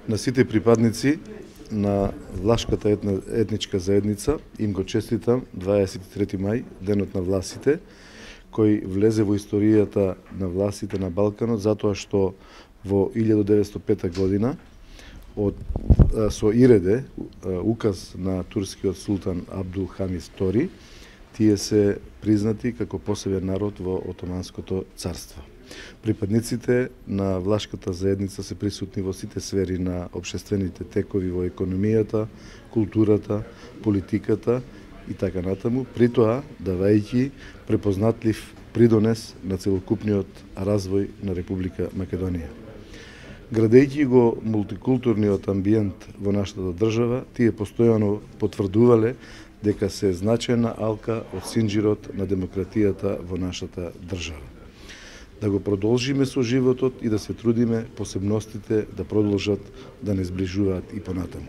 На сите припадници на влашката етничка заедница им го честитам 23 мај, денот на власите, кој влезе во историјата на властите на Балканот затоа што во 1905 година со Иреде, указ на турскиот султан Абдул Хамид II, тие се признати како посебен народ во Отоманското царство. Припадниците на влашката заедница се присутни во сите сфери на општествените текови во економијата, културата, политиката и така натаму, при тоа давајќи препознатлив придонес на целокупниот развој на Република Македонија. Градејќи го мултикултурниот амбиент во нашата држава, тие постојано потврдувале дека се значајна алка од синџирот на демократијата во нашата држава. Да го продолжиме со животот и да се трудиме посебностите да продолжат да не сближуваат и понатаму.